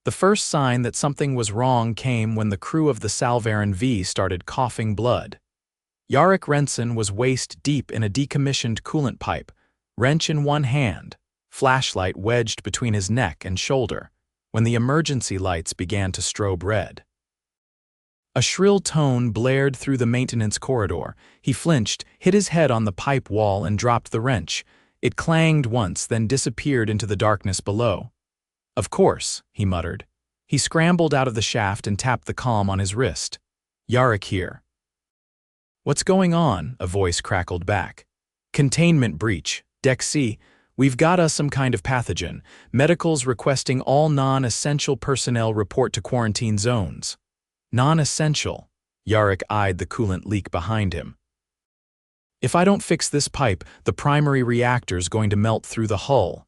The first sign that something was wrong came when the crew of the Salvaron V started coughing blood. Yarik Rensen was waist-deep in a decommissioned coolant pipe, wrench in one hand, flashlight wedged between his neck and shoulder, when the emergency lights began to strobe red. A shrill tone blared through the maintenance corridor. He flinched, hit his head on the pipe wall and dropped the wrench. It clanged once, then disappeared into the darkness below. "Of course," he muttered. He scrambled out of the shaft and tapped the comm on his wrist. "Yarik here." "What's going on?" a voice crackled back. "Containment breach. Deck C. We've got us some kind of pathogen. Medicals requesting all non-essential personnel report to quarantine zones." Non-essential. Yarik eyed the coolant leak behind him. "If I don't fix this pipe, the primary reactor's going to melt through the hull."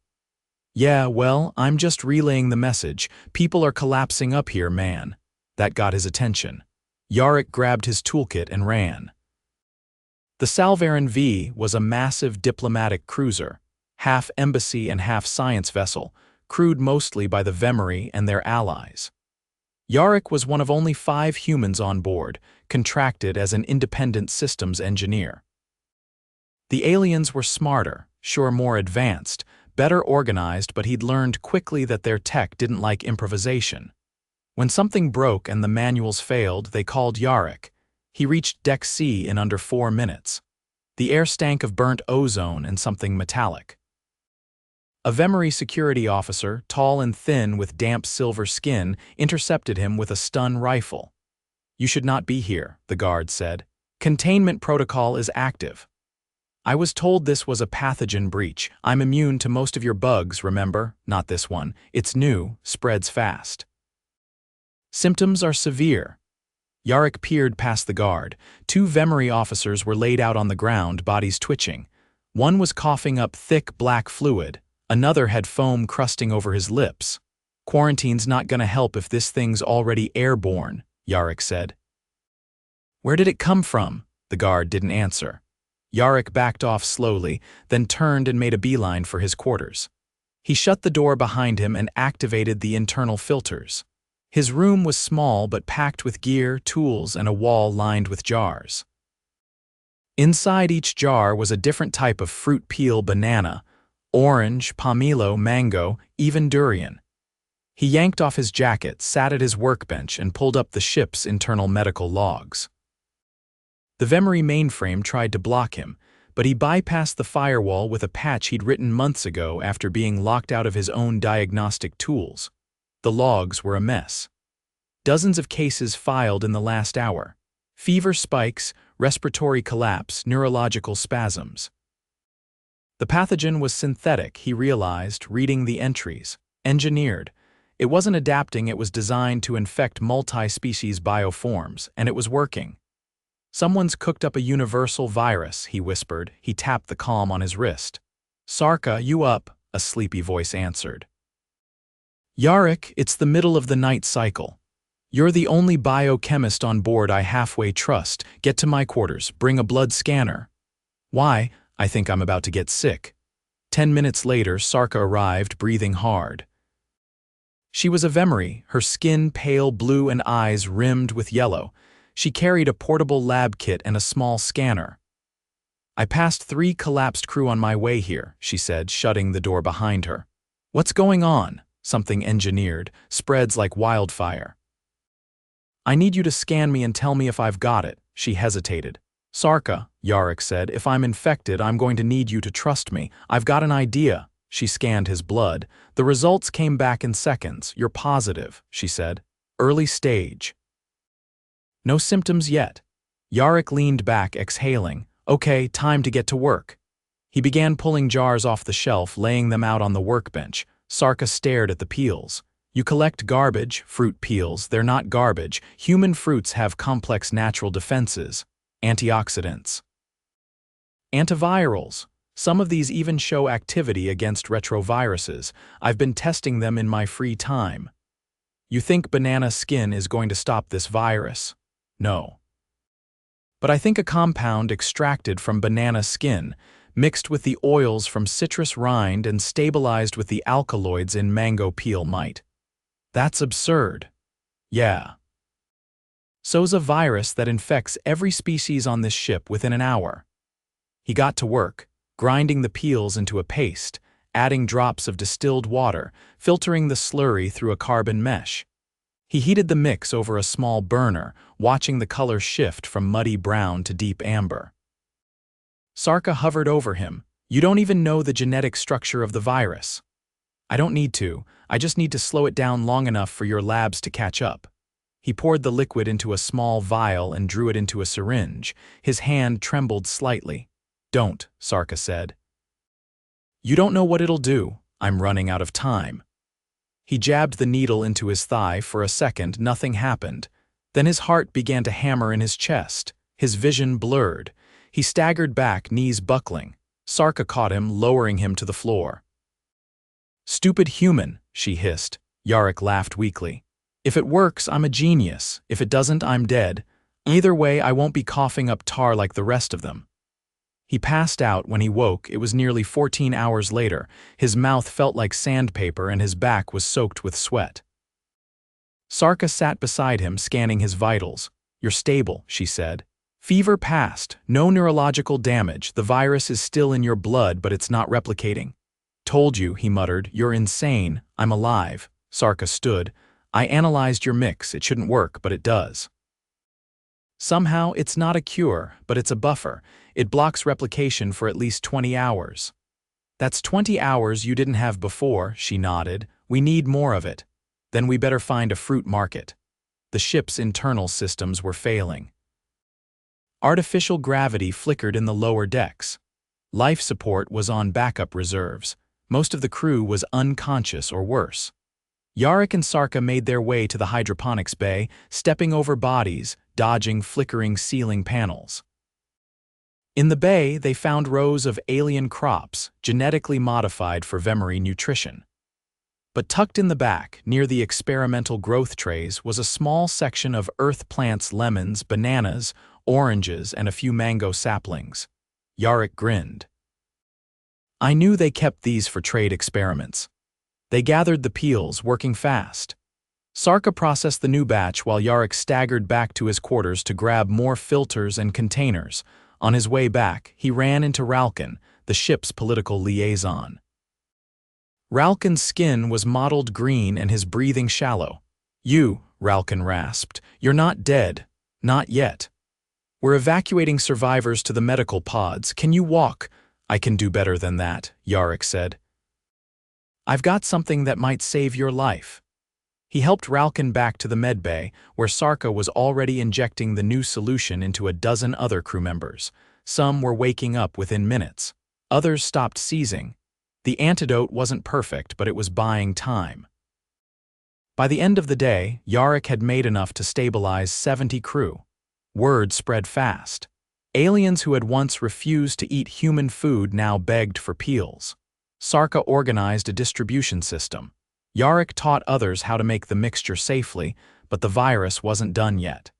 "Yeah, well, I'm just relaying the message. People are collapsing up here, man." That got his attention. Yarik grabbed his toolkit and ran. The Salvaron V was a massive diplomatic cruiser, half embassy and half science vessel, crewed mostly by the Vemery and their allies. Yarik was one of only 5 humans on board, contracted as an independent systems engineer. The aliens were smarter, sure more advanced, better organized, but he'd learned quickly that their tech didn't like improvisation. When something broke and the manuals failed, they called Yarik. He reached Deck C in under 4 minutes. The air stank of burnt ozone and something metallic. A Vemery security officer, tall and thin with damp silver skin, intercepted him with a stun rifle. "You should not be here," the guard said. "Containment protocol is active." "I was told this was a pathogen breach. I'm immune to most of your bugs, remember? Not this one. It's new, spreads fast." "Symptoms are severe." Yarik peered past the guard. 2 Vemery officers were laid out on the ground, bodies twitching. One was coughing up thick black fluid. Another had foam crusting over his lips. "Quarantine's not gonna help if this thing's already airborne," Yarik said. "Where did it come from?" The guard didn't answer. Yarik backed off slowly, then turned and made a beeline for his quarters. He shut the door behind him and activated the internal filters. His room was small but packed with gear, tools, and a wall lined with jars. Inside each jar was a different type of fruit peel banana, orange, pomelo, mango, even durian. He yanked off his jacket, sat at his workbench, and pulled up the ship's internal medical logs. The Vemery mainframe tried to block him, but he bypassed the firewall with a patch he'd written months ago after being locked out of his own diagnostic tools. The logs were a mess. Dozens of cases filed in the last hour. Fever spikes, respiratory collapse, neurological spasms. The pathogen was synthetic, he realized, reading the entries. Engineered. It wasn't adapting, it was designed to infect multi-species bioforms, and it was working. "Someone's cooked up a universal virus," he whispered. He tapped the comm on his wrist. "Sarka, you up?" a sleepy voice answered. "Yarik, it's the middle of the night cycle. You're the only biochemist on board I halfway trust. Get to my quarters, bring a blood scanner." "Why? I think I'm about to get sick." 10 minutes later, Sarka arrived, breathing hard. She was a Vemery, her skin pale blue and eyes rimmed with yellow. She carried a portable lab kit and a small scanner. "I passed 3 collapsed crew on my way here," she said, shutting the door behind her. "What's going on?" "Something engineered, spreads like wildfire." "I need you to scan me and tell me if I've got it." She hesitated. "Sarka," Yarik said, "if I'm infected, I'm going to need you to trust me. I've got an idea." She scanned his blood. The results came back in seconds. "You're positive," she said. "Early stage." "No symptoms yet." Yarik leaned back, exhaling. "Okay, time to get to work." He began pulling jars off the shelf, laying them out on the workbench. Sarka stared at the peels. "You collect garbage, fruit peels. They're not garbage. Human fruits have complex natural defenses. Antioxidants. Antivirals. Some of these even show activity against retroviruses. I've been testing them in my free time." "You think banana skin is going to stop this virus?" "No. But I think a compound extracted from banana skin, mixed with the oils from citrus rind and stabilized with the alkaloids in mango peel might." That's absurd. Yeah. So's a virus that infects every species on this ship within an hour. He got to work, grinding the peels into a paste, adding drops of distilled water, filtering the slurry through a carbon mesh. He heated the mix over a small burner, watching the color shift from muddy brown to deep amber. Sarka hovered over him. You don't even know the genetic structure of the virus. I don't need to. I just need to slow it down long enough for your labs to catch up. He poured the liquid into a small vial and drew it into a syringe. His hand trembled slightly. Don't, Sarka said. You don't know what it'll do. I'm running out of time. He jabbed the needle into his thigh. For a second, nothing happened. Then his heart began to hammer in his chest. His vision blurred. He staggered back, knees buckling. Sarka caught him, lowering him to the floor. Stupid human, she hissed. Yarik laughed weakly. If it works, I'm a genius. If it doesn't, I'm dead. Either way, I won't be coughing up tar like the rest of them. He passed out. When he woke, it was nearly 14 hours later. His mouth felt like sandpaper and his back was soaked with sweat. Sarka sat beside him, scanning his vitals. You're stable, she said. Fever passed. No neurological damage. The virus is still in your blood, but it's not replicating. Told you, he muttered. You're insane. I'm alive. Sarka stood. I analyzed your mix. It shouldn't work, but it does. Somehow, it's not a cure, but it's a buffer. It blocks replication for at least 20 hours. That's 20 hours you didn't have before, she nodded. We need more of it. Then we better find a fruit market. The ship's internal systems were failing. Artificial gravity flickered in the lower decks. Life support was on backup reserves. Most of the crew was unconscious or worse. Yarik and Sarka made their way to the hydroponics bay, stepping over bodies, dodging flickering ceiling panels. In the bay, they found rows of alien crops, genetically modified for Vemery nutrition. But tucked in the back, near the experimental growth trays, was a small section of earth plants, lemons, bananas, oranges, and a few mango saplings. Yarik grinned. I knew they kept these for trade experiments. They gathered the peels, working fast. Sarka processed the new batch while Yarik staggered back to his quarters to grab more filters and containers. On his way back, he ran into Ralkin, the ship's political liaison. Ralkin's skin was mottled green and his breathing shallow. You, Ralkin rasped, you're not dead. Not yet. We're evacuating survivors to the medical pods. Can you walk? I can do better than that, Yarik said. I've got something that might save your life. He helped Ralkin back to the medbay, where Sarka was already injecting the new solution into a dozen other crew members. Some were waking up within minutes. Others stopped seizing. The antidote wasn't perfect, but it was buying time. By the end of the day, Yarik had made enough to stabilize 70 crew. Word spread fast. Aliens who had once refused to eat human food now begged for peels. Sarka organized a distribution system. Yarik taught others how to make the mixture safely, but the virus wasn't done yet.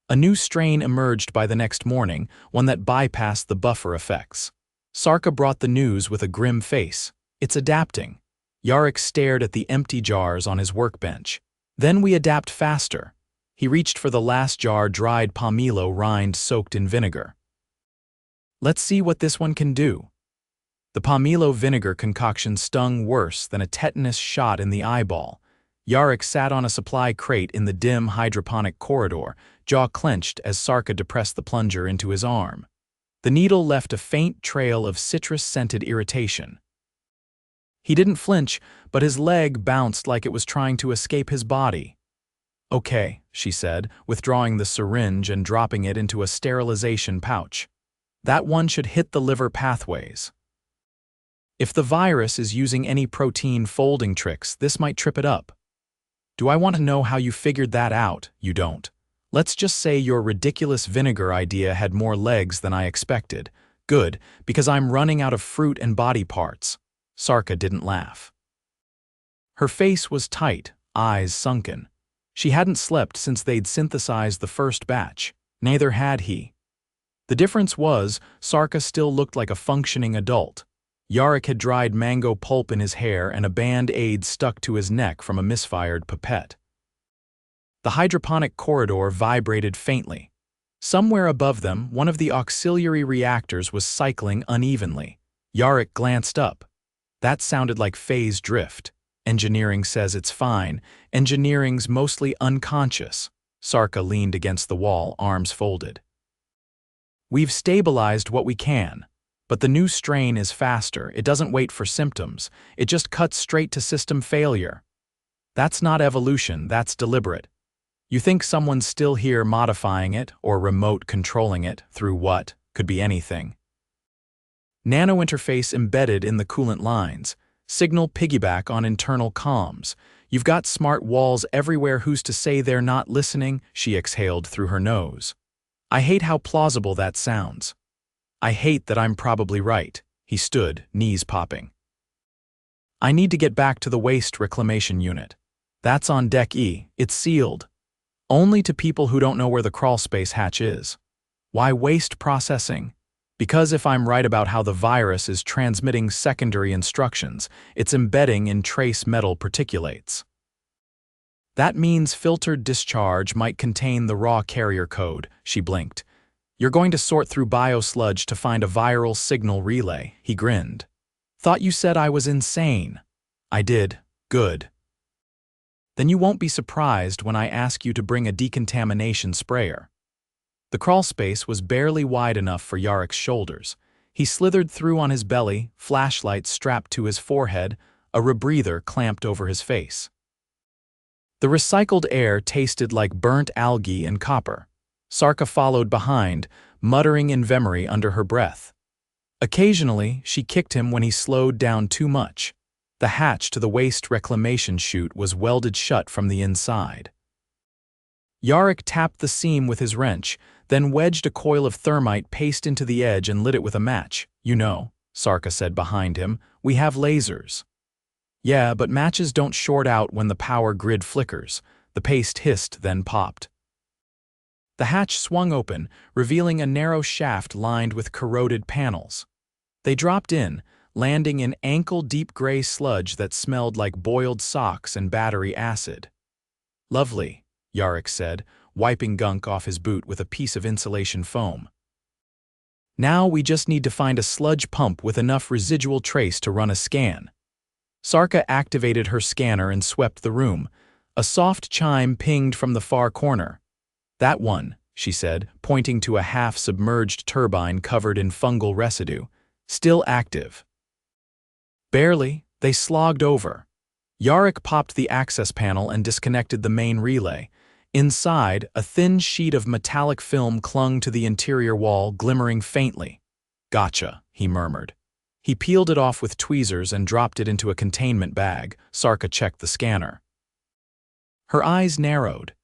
A new strain emerged by the next morning, one that bypassed the buffer effects. Sarka brought the news with a grim face. It's adapting. Yarik stared at the empty jars on his workbench. Then we adapt faster. He reached for the last jar, dried pomelo rind soaked in vinegar. Let's see what this one can do. The pomelo vinegar concoction stung worse than a tetanus shot in the eyeball. Yarik sat on a supply crate in the dim hydroponic corridor, jaw clenched as Sarka depressed the plunger into his arm. The needle left a faint trail of citrus-scented irritation. He didn't flinch, but his leg bounced like it was trying to escape his body. Okay, she said, withdrawing the syringe and dropping it into a sterilization pouch. That one should hit the liver pathways. If the virus is using any protein folding tricks, this might trip it up. Do I want to know how you figured that out? You don't. Let's just say your ridiculous vinegar idea had more legs than I expected. Good, because I'm running out of fruit and body parts. Sarka didn't laugh. Her face was tight, eyes sunken. She hadn't slept since they'd synthesized the first batch. Neither had he. The difference was, Sarka still looked like a functioning adult. Yarik had dried mango pulp in his hair and a band-aid stuck to his neck from a misfired pipette. The hydroponic corridor vibrated faintly. Somewhere above them, one of the auxiliary reactors was cycling unevenly. Yarik glanced up. That sounded like phase drift. Engineering says it's fine. Engineering's mostly unconscious. Sarka leaned against the wall, arms folded. We've stabilized what we can. But the new strain is faster. It doesn't wait for symptoms. It just cuts straight to system failure. That's not evolution, that's deliberate. You think someone's still here modifying it or remote controlling it through what? Could be anything. Nano interface embedded in the coolant lines. Signal piggyback on internal comms. You've got smart walls everywhere. Who's to say they're not listening? She exhaled through her nose. I hate how plausible that sounds. I hate that I'm probably right. He stood, knees popping. I need to get back to the waste reclamation unit. That's on Deck E. It's sealed. Only to people who don't know where the crawlspace hatch is. Why waste processing? Because if I'm right about how the virus is transmitting secondary instructions, it's embedding in trace metal particulates. That means filtered discharge might contain the raw carrier code, she blinked. You're going to sort through biosludge to find a viral signal relay, he grinned. Thought you said I was insane. I did. Good. Then you won't be surprised when I ask you to bring a decontamination sprayer. The crawlspace was barely wide enough for Yarik's shoulders. He slithered through on his belly, flashlight strapped to his forehead, a rebreather clamped over his face. The recycled air tasted like burnt algae and copper. Sarka followed behind, muttering in vemory under her breath. Occasionally, she kicked him when he slowed down too much. The hatch to the waste reclamation chute was welded shut from the inside. Yarik tapped the seam with his wrench, then wedged a coil of thermite paste into the edge and lit it with a match. You know, Sarka said behind him, we have lasers. Yeah, but matches don't short out when the power grid flickers. The paste hissed, then popped. The hatch swung open, revealing a narrow shaft lined with corroded panels. They dropped in, landing in ankle-deep gray sludge that smelled like boiled socks and battery acid. Lovely, Yarik said, wiping gunk off his boot with a piece of insulation foam. Now we just need to find a sludge pump with enough residual trace to run a scan. Sarka activated her scanner and swept the room. A soft chime pinged from the far corner. That one, she said, pointing to a half-submerged turbine covered in fungal residue. Still active. Barely, they slogged over. Yarik popped the access panel and disconnected the main relay. Inside, a thin sheet of metallic film clung to the interior wall, glimmering faintly. Gotcha, he murmured. He peeled it off with tweezers and dropped it into a containment bag. Sarka checked the scanner. Her eyes narrowed.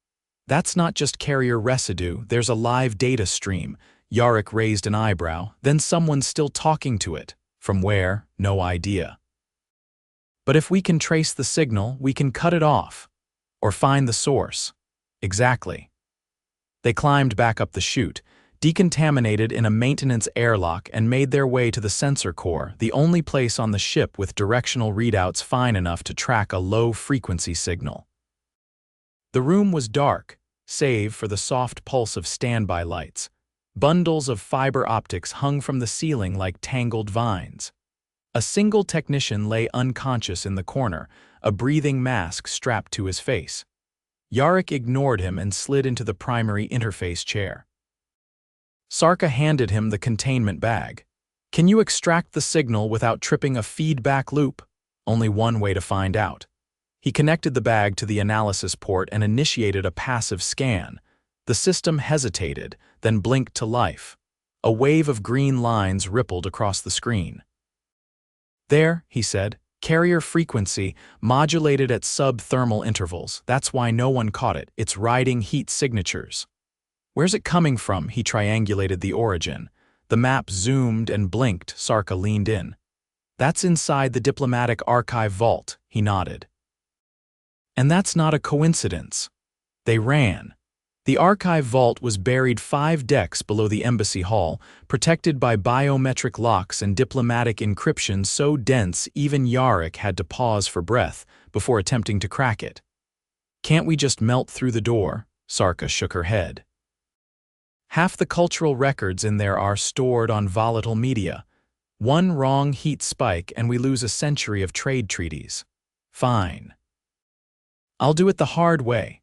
That's not just carrier residue, there's a live data stream. Yarik raised an eyebrow, then someone's still talking to it. From where? No idea. But if we can trace the signal, we can cut it off. Or find the source. Exactly. They climbed back up the chute, decontaminated in a maintenance airlock, and made their way to the sensor core, the only place on the ship with directional readouts fine enough to track a low-frequency signal. The room was dark, save for the soft pulse of standby lights. Bundles of fiber optics hung from the ceiling like tangled vines. A single technician lay unconscious in the corner, a breathing mask strapped to his face. Yarik ignored him and slid into the primary interface chair. Sarka handed him the containment bag. Can you extract the signal without tripping a feedback loop? Only one way to find out. He connected the bag to the analysis port and initiated a passive scan. The system hesitated, then blinked to life. A wave of green lines rippled across the screen. There, he said, carrier frequency, modulated at sub-thermal intervals. That's why no one caught it. It's riding heat signatures. Where's it coming from? He triangulated the origin. The map zoomed and blinked. Sarka leaned in. That's inside the diplomatic archive vault, he nodded. And that's not a coincidence. They ran. The archive vault was buried 5 decks below the embassy hall, protected by biometric locks and diplomatic encryption so dense even Yarik had to pause for breath before attempting to crack it. "Can't we just melt through the door?" Sarka shook her head. "Half the cultural records in there are stored on volatile media. One wrong heat spike and we lose a century of trade treaties." "Fine. I'll do it the hard way."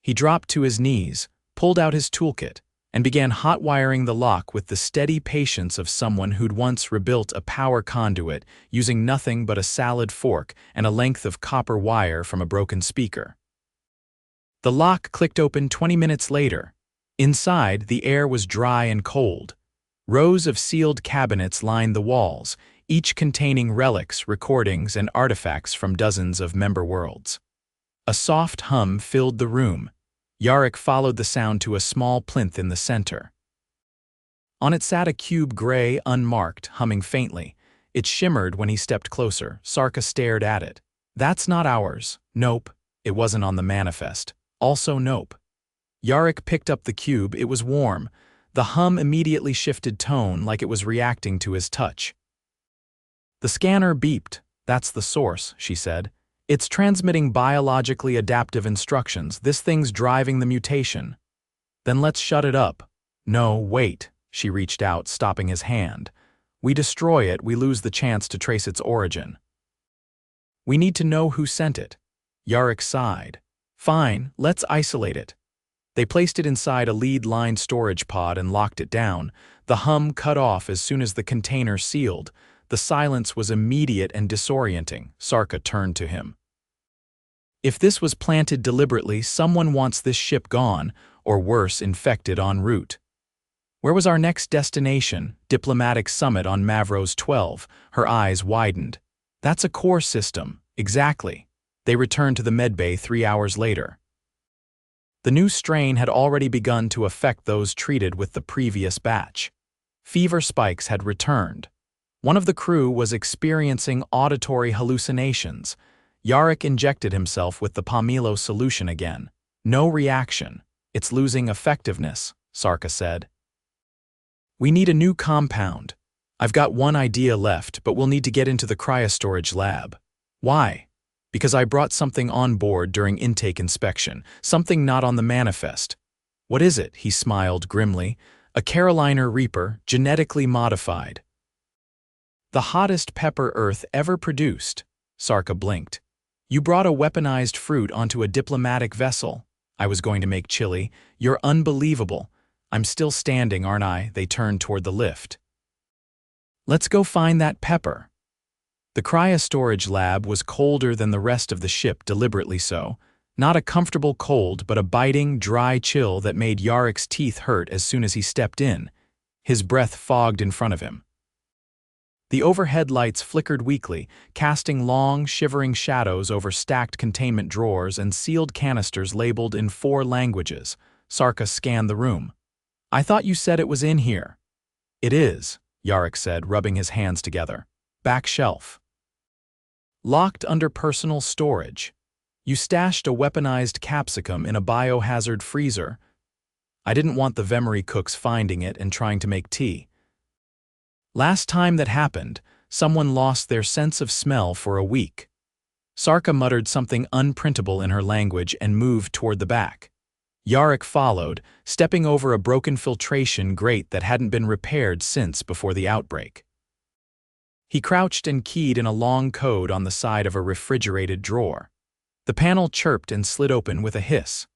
He dropped to his knees, pulled out his toolkit, and began hot-wiring the lock with the steady patience of someone who'd once rebuilt a power conduit using nothing but a salad fork and a length of copper wire from a broken speaker. The lock clicked open 20 minutes later. Inside, the air was dry and cold. Rows of sealed cabinets lined the walls, each containing relics, recordings, and artifacts from dozens of member worlds. A soft hum filled the room. Yarik followed the sound to a small plinth in the center. On it sat a cube gray, unmarked, humming faintly. It shimmered when he stepped closer. Sarka stared at it. "That's not ours." "Nope." It wasn't on the manifest. Also nope. Yarik picked up the cube. It was warm. The hum immediately shifted tone like it was reacting to his touch. The scanner beeped. "That's the source," she said. "It's transmitting biologically adaptive instructions. This thing's driving the mutation." "Then let's shut it up." "No, wait." She reached out, stopping his hand. "We destroy it, we lose the chance to trace its origin." "We need to know who sent it." Yarik sighed. "Fine, let's isolate it." They placed it inside a lead-lined storage pod and locked it down. The hum cut off as soon as the container sealed. The silence was immediate and disorienting. Sarka turned to him. "If this was planted deliberately, someone wants this ship gone, or worse, infected en route." "Where was our next destination?" "Diplomatic summit on Mavros 12. Her eyes widened. "That's a core system." "Exactly." They returned to the medbay 3 hours later. The new strain had already begun to affect those treated with the previous batch. Fever spikes had returned. One of the crew was experiencing auditory hallucinations. Yarik injected himself with the Pomelo solution again. "No reaction. It's losing effectiveness," Sarka said. "We need a new compound. I've got one idea left, but we'll need to get into the cryostorage lab." "Why?" "Because I brought something on board during intake inspection, something not on the manifest." "What is it?" He smiled grimly. "A Carolina Reaper, genetically modified." "The hottest pepper Earth ever produced." Sarka blinked. "You brought a weaponized fruit onto a diplomatic vessel." "I was going to make chili." "You're unbelievable." "I'm still standing, aren't I?" They turned toward the lift. "Let's go find that pepper." The cryostorage lab was colder than the rest of the ship, deliberately so. Not a comfortable cold, but a biting, dry chill that made Yarik's teeth hurt as soon as he stepped in. His breath fogged in front of him. The overhead lights flickered weakly, casting long, shivering shadows over stacked containment drawers and sealed canisters labeled in 4 languages. Sarka scanned the room. "I thought you said it was in here." "It is," Yarik said, rubbing his hands together. "Back shelf. Locked under personal storage. You stashed a weaponized capsicum in a biohazard freezer." "I didn't want the Vemory cooks finding it and trying to make tea." "Last time that happened, someone lost their sense of smell for a week." Sarka muttered something unprintable in her language and moved toward the back. Yarik followed, stepping over a broken filtration grate that hadn't been repaired since before the outbreak. He crouched and keyed in a long code on the side of a refrigerated drawer. The panel chirped and slid open with a hiss.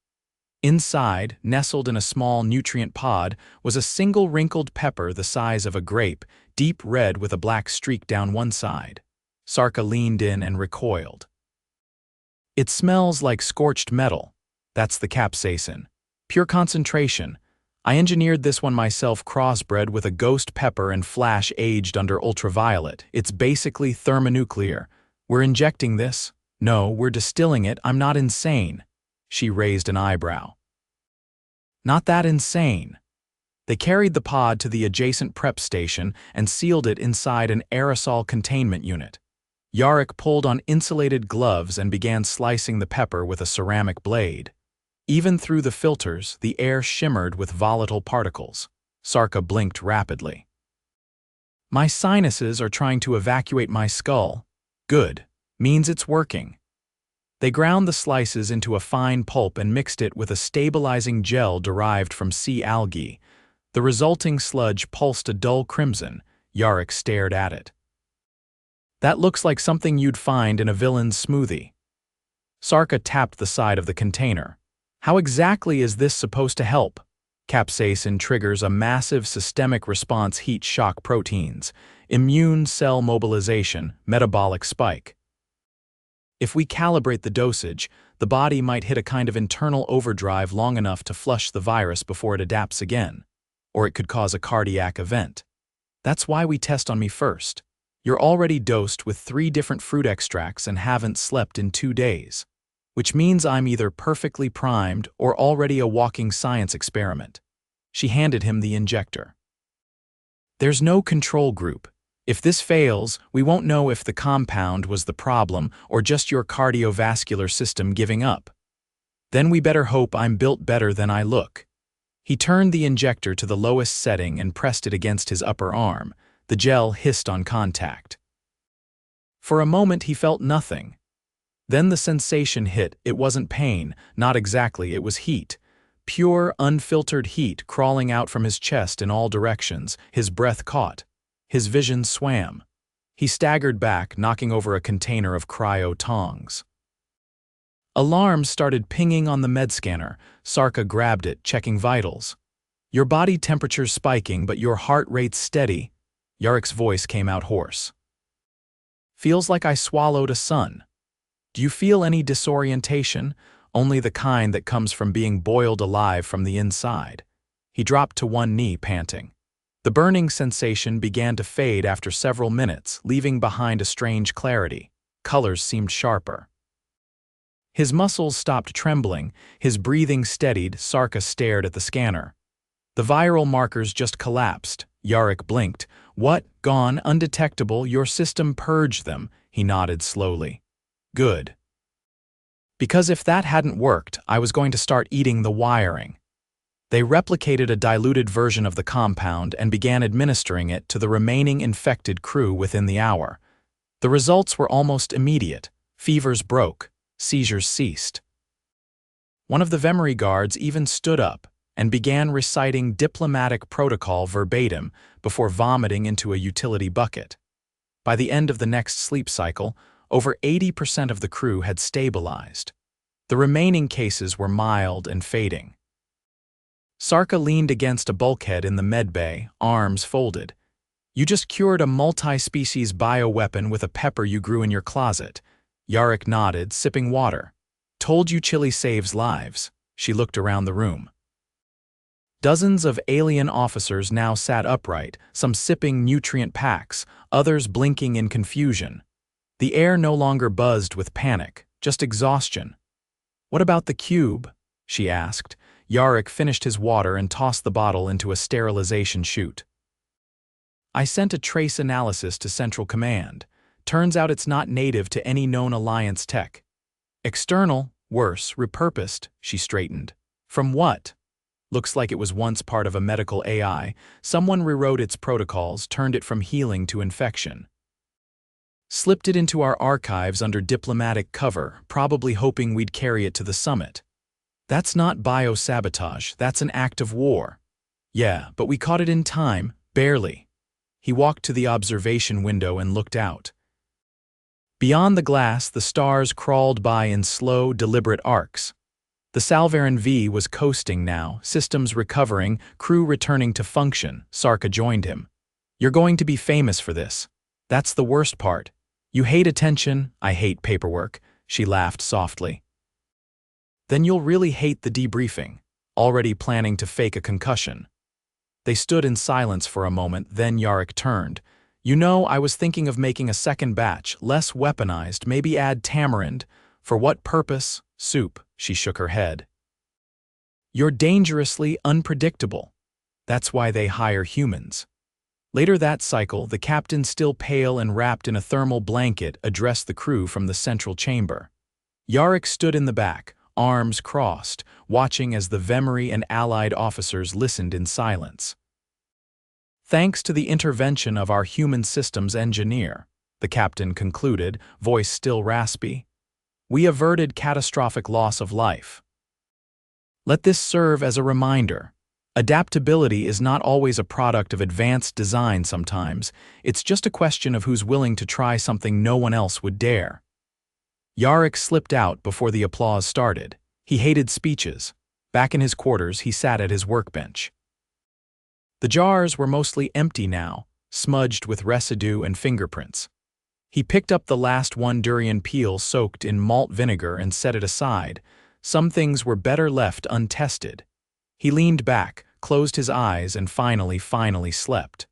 Inside, nestled in a small nutrient pod, was a single wrinkled pepper the size of a grape, deep red with a black streak down one side. Sarka leaned in and recoiled. "It smells like scorched metal." "That's the capsaicin. Pure concentration. I engineered this one myself, crossbred with a ghost pepper and flash aged under ultraviolet. It's basically thermonuclear. We're injecting this." "No, we're distilling it. I'm not insane." She raised an eyebrow. "Not that insane." They carried the pod to the adjacent prep station and sealed it inside an aerosol containment unit. Yarik pulled on insulated gloves and began slicing the pepper with a ceramic blade. Even through the filters, the air shimmered with volatile particles. Sarka blinked rapidly. My sinuses are trying to evacuate my skull. Good. Means it's working. They ground the slices into a fine pulp and mixed it with a stabilizing gel derived from sea algae. The resulting sludge pulsed a dull crimson. Yarik stared at it. That looks like something you'd find in a villain's smoothie. Sarka tapped the side of the container. How exactly is this supposed to help? Capsaicin triggers a massive systemic response heat shock proteins, immune cell mobilization, metabolic spike. If we calibrate the dosage, the body might hit a kind of internal overdrive long enough to flush the virus before it adapts again. Or it could cause a cardiac event. That's why we test on me first. You're already dosed with 3 different fruit extracts and haven't slept in 2 days. Which means I'm either perfectly primed or already a walking science experiment. She handed him the injector. There's no control group. If this fails, we won't know if the compound was the problem or just your cardiovascular system giving up. Then we better hope I'm built better than I look. He turned the injector to the lowest setting and pressed it against his upper arm. The gel hissed on contact. For a moment he felt nothing. Then the sensation hit. It wasn't pain, not exactly, it was heat. Pure, unfiltered heat crawling out from his chest in all directions. His breath caught. His vision swam. He staggered back, knocking over a container of cryo tongs. Alarms started pinging on the med scanner. Sarka grabbed it, checking vitals. Your body temperature's spiking, but your heart rate's steady. Yarik's voice came out hoarse. Feels like I swallowed a sun. Do you feel any disorientation? Only the kind that comes from being boiled alive from the inside. He dropped to one knee, panting. The burning sensation began to fade after several minutes, leaving behind a strange clarity. Colors seemed sharper. His muscles stopped trembling, his breathing steadied. Sarka stared at the scanner. The viral markers just collapsed. Yarik blinked. What? Gone? Undetectable? Your system purged them. He nodded slowly. Good. Because if that hadn't worked, I was going to start eating the wiring. They replicated a diluted version of the compound and began administering it to the remaining infected crew within the hour. The results were almost immediate. Fevers broke. Seizures ceased. One of the Vemery guards even stood up and began reciting diplomatic protocol verbatim before vomiting into a utility bucket. By the end of the next sleep cycle, over 80% of the crew had stabilized. The remaining cases were mild and fading. Sarka leaned against a bulkhead in the medbay, arms folded. You just cured a multi-species bioweapon with a pepper you grew in your closet. Yarik nodded, sipping water. Told you chili saves lives. She looked around the room. Dozens of alien officers now sat upright, some sipping nutrient packs, others blinking in confusion. The air no longer buzzed with panic, just exhaustion. What about the cube? She asked. Yarik finished his water and tossed the bottle into a sterilization chute. I sent a trace analysis to Central Command. Turns out it's not native to any known Alliance tech. External, worse, repurposed, she straightened. From what? Looks like it was once part of a medical AI. Someone rewrote its protocols, turned it from healing to infection. Slipped it into our archives under diplomatic cover, probably hoping we'd carry it to the summit. That's not biosabotage, that's an act of war. Yeah, but we caught it in time, barely. He walked to the observation window and looked out. Beyond the glass, the stars crawled by in slow, deliberate arcs. The Salvaron V was coasting now, systems recovering, crew returning to function. Sarka joined him. You're going to be famous for this. That's the worst part. You hate attention, I hate paperwork. She laughed softly. Then you'll really hate the debriefing, already planning to fake a concussion. They stood in silence for a moment, then Yarik turned. You know, I was thinking of making a second batch, less weaponized, maybe add tamarind. For what purpose? Soup, she shook her head. You're dangerously unpredictable. That's why they hire humans. Later that cycle, the captain, still pale and wrapped in a thermal blanket, addressed the crew from the central chamber. Yarik stood in the back, arms crossed, watching as the Vemery and allied officers listened in silence. "Thanks to the intervention of our human systems engineer," the captain concluded, voice still raspy, "we averted catastrophic loss of life. Let this serve as a reminder. Adaptability is not always a product of advanced design sometimes, it's just a question of who's willing to try something no one else would dare." Yarik slipped out before the applause started. He hated speeches. Back in his quarters, he sat at his workbench. The jars were mostly empty now, smudged with residue and fingerprints. He picked up the last one durian peel soaked in malt vinegar and set it aside. Some things were better left untested. He leaned back, closed his eyes, and finally slept.